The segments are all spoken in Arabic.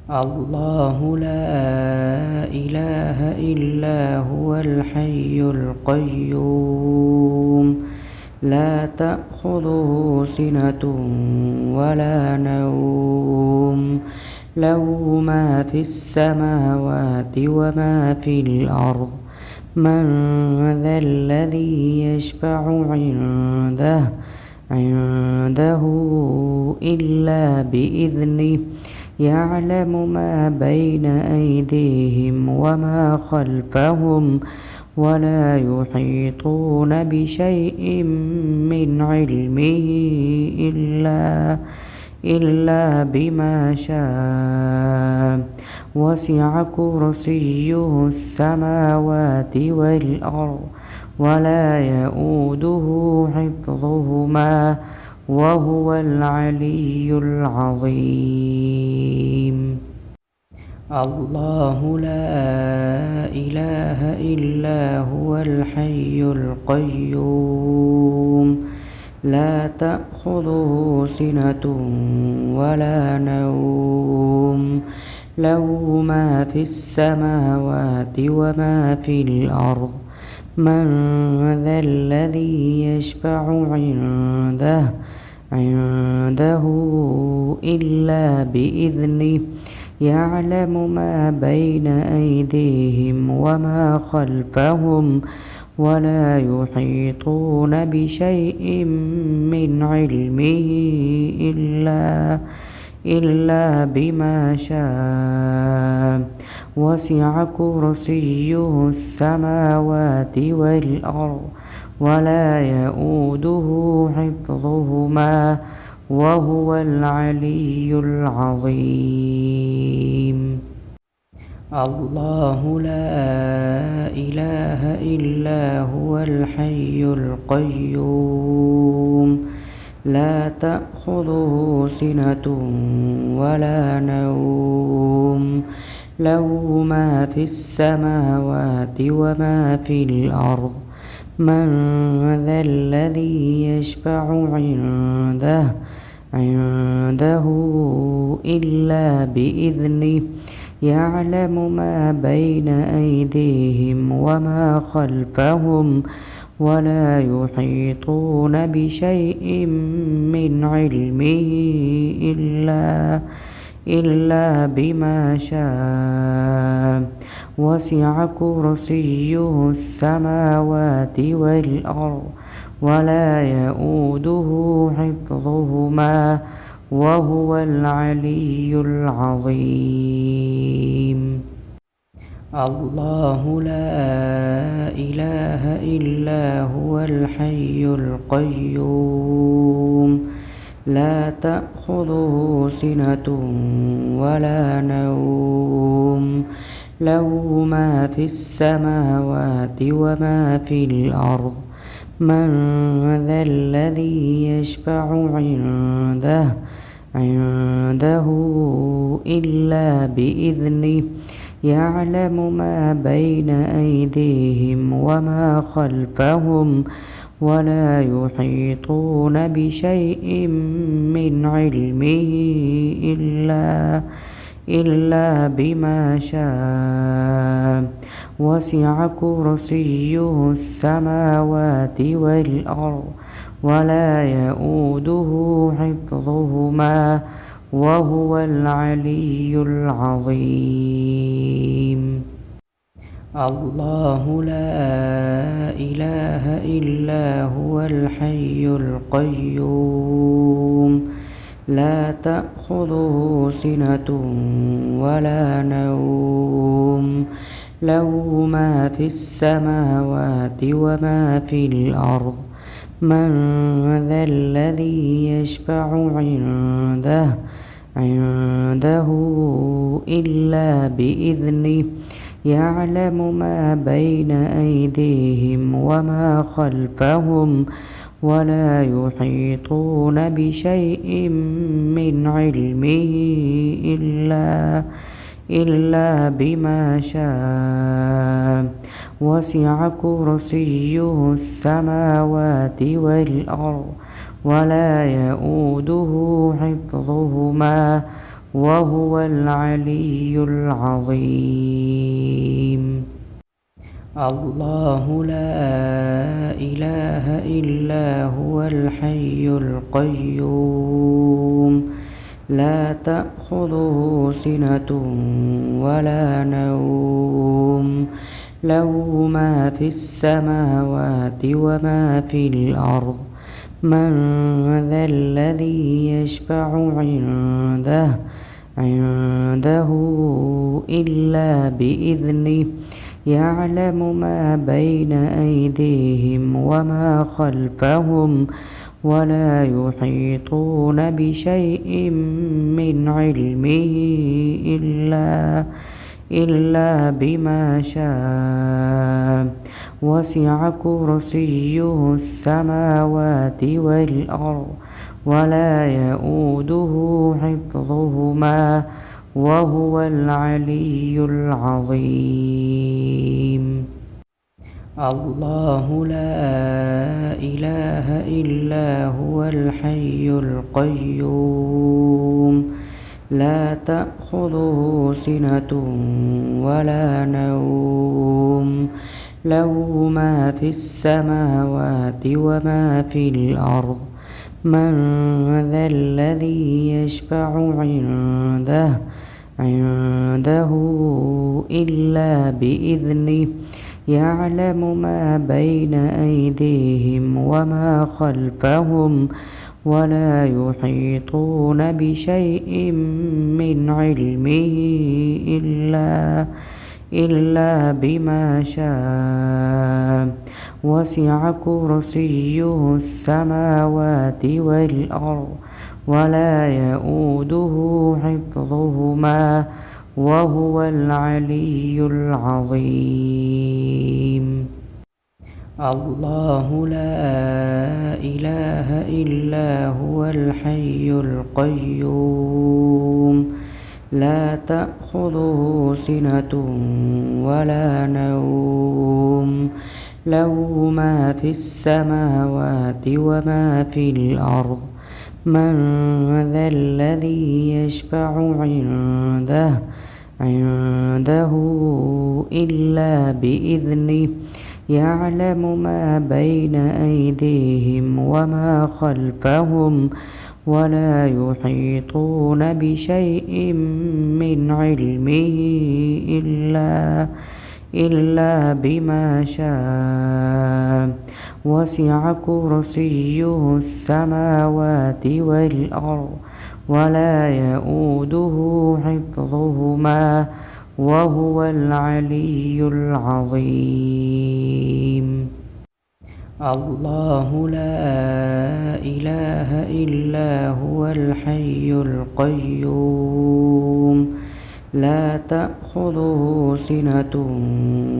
الله لا إله إلا هو الحي القيوم لا تأخذه سنة ولا نوم له ما في السماوات وما في الأرض من ذا الذي يشفع عنده إلا بإذنه يعلم ما بين أيديهم وما خلفهم ولا يحيطون بشيء من علمه إلا بما شاء وسع كرسيه السماوات والأرض ولا يؤوده حفظهما وهو العلي العظيم. الله لا إله إلا هو الحي القيوم لا تأخذه سنة ولا نوم له ما في السماوات وما في الأرض من ذا الذي يشفع عنده إلا بإذنه يعلم ما بين أيديهم وما خلفهم ولا يحيطون بشيء من علمه إلا بما شاء وسع كرسيه السماوات والأرض ولا يؤوده حفظهما وهو العلي العظيم. الله لا إله إلا هو الحي القيوم لا تأخذه سنة ولا نوم له ما في السماوات وما في الأرض من ذا الذي يشفع عنده إلا بإذنه يعلم ما بين أيديهم وما خلفهم ولا يحيطون بشيء من علمه إلا بما شاء وسع كرسيه السماوات والأرض ولا يؤوده حفظهما وهو العلي العظيم. الله لا إله إلا هو الحي القيوم لا تأخذه سنة ولا نوم له ما في السماوات وما في الأرض من ذا الذي يشفع عنده إلا بإذنه يعلم ما بين أيديهم وما خلفهم ولا يحيطون بشيء من علمه إلا بما شاء وسع كرسيه السماوات والأرض ولا يؤوده حفظهما وهو العلي العظيم. الله لا إله إلا هو الحي القيوم لا تأخذه سنة ولا نوم له ما في السماوات وما في الأرض من ذا الذي يشفع عنده إلا بإذنه يعلم ما بين أيديهم وما خلفهم ولا يحيطون بشيء من علمه إلا بما شاء وسع كرسيه السماوات والأرض ولا يؤوده حفظهما وهو العلي العظيم. الله لا إله إلا هو الحي القيوم لا تأخذه سنة ولا نوم له ما في السماوات وما في الأرض من ذا الذي يشفع عنده إلا بإذنه يعلم ما بين أيديهم وما خلفهم ولا يحيطون بشيء من علمه إلا بما شاء وسع كرسيه السماوات والأرض ولا يؤوده حفظهما وهو العلي العظيم. الله لا إله إلا هو الحي القيوم لا تأخذه سنة ولا نوم له ما في السماوات وما في الأرض من ذا الذي يشفع عنده إلا بإذنه يعلم ما بين أيديهم وما خلفهم ولا يحيطون بشيء من علمه إلا بما شاء وسع كرسيه السماوات والأرض ولا يؤوده حفظهما وهو العلي العظيم. الله لا إله إلا هو الحي القيوم لا تأخذه سنة ولا نوم له ما في السماوات وما في الأرض من ذا الذي يشفع عنده إلا بإذنه يعلم ما بين أيديهم وما خلفهم ولا يحيطون بشيء من علمه إلا بما شاء وسع كرسيه السماوات والأرض ولا يؤوده حفظهما وهو العلي العظيم. الله لا إله إلا هو الحي القيوم لا تأخذه سنة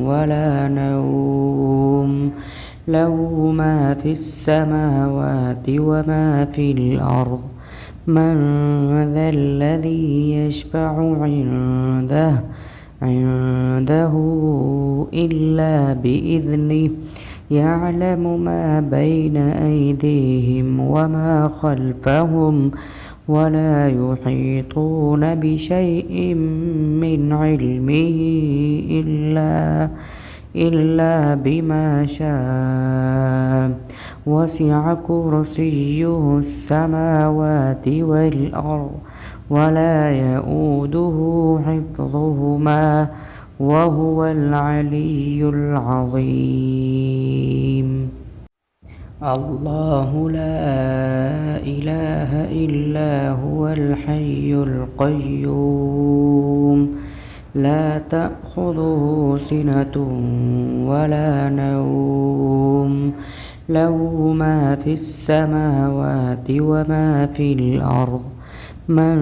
ولا نوم له ما في السماوات وما في الأرض من ذا الذي يشفع عنده إلا بإذنه يعلم ما بين أيديهم وما خلفهم ولا يحيطون بشيء من علمه إلا بما شاء وسع كرسيه السماوات والأرض ولا يؤوده حفظهما وهو العلي العظيم. الله لا إله إلا هو الحي القيوم لا تأخذه سنة ولا نوم له ما في السماوات وما في الأرض من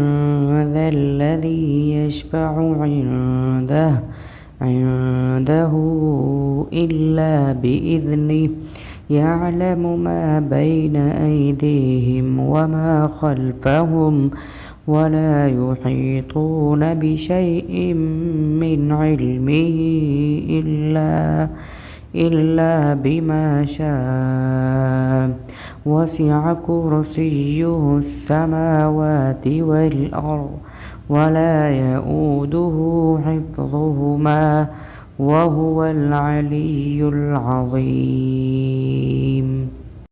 ذا الذي يشفع عنده إلا بإذنه يعلم ما بين أيديهم وما خلفهم ولا يحيطون بشيء من علمه إلا بما شاء وسع كرسيه السماوات والأرض ولا يؤوده حفظهما وهو العلي العظيم.